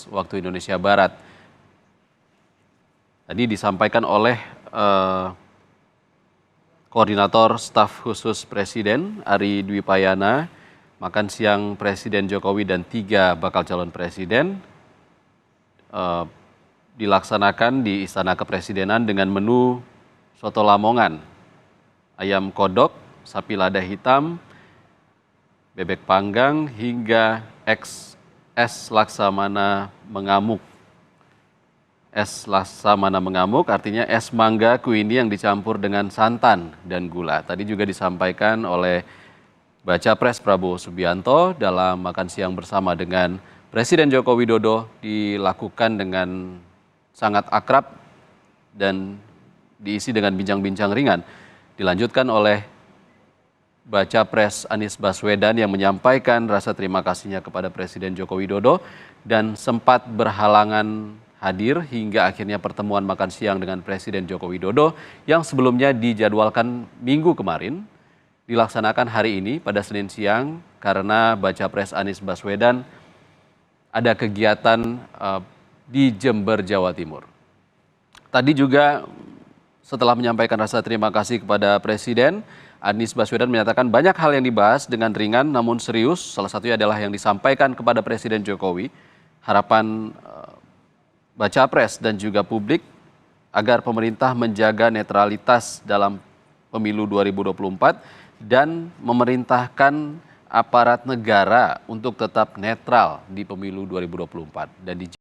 waktu Indonesia Barat. Tadi disampaikan oleh Koordinator Staf Khusus Presiden Ari Dwi Payana, makan siang Presiden Jokowi dan 3 bakal calon presiden dilaksanakan di Istana Kepresidenan dengan menu soto Lamongan, ayam kodok, sapi lada hitam, bebek panggang, hingga es laksamana mengamuk. Es laksamana mengamuk artinya es mangga kuini yang dicampur dengan santan dan gula. Tadi juga disampaikan oleh Baca Pres Prabowo Subianto dalam makan siang bersama dengan Presiden Joko Widodo dilakukan dengan sangat akrab dan diisi dengan bincang-bincang ringan. Dilanjutkan oleh Baca Pres Anies Baswedan yang menyampaikan rasa terima kasihnya kepada Presiden Joko Widodo dan sempat berhalangan hadir hingga akhirnya pertemuan makan siang dengan Presiden Joko Widodo yang sebelumnya dijadwalkan minggu kemarin dilaksanakan hari ini pada Senin siang karena Baca Pres Anies Baswedan ada kegiatan di Jember, Jawa Timur. Tadi juga setelah menyampaikan rasa terima kasih kepada Presiden, Anies Baswedan menyatakan banyak hal yang dibahas dengan ringan namun serius. Salah satunya adalah yang disampaikan kepada Presiden Jokowi, harapan Baca Pres dan juga publik agar pemerintah menjaga netralitas dalam pemilu 2024 dan memerintahkan aparat negara untuk tetap netral di pemilu 2024 dan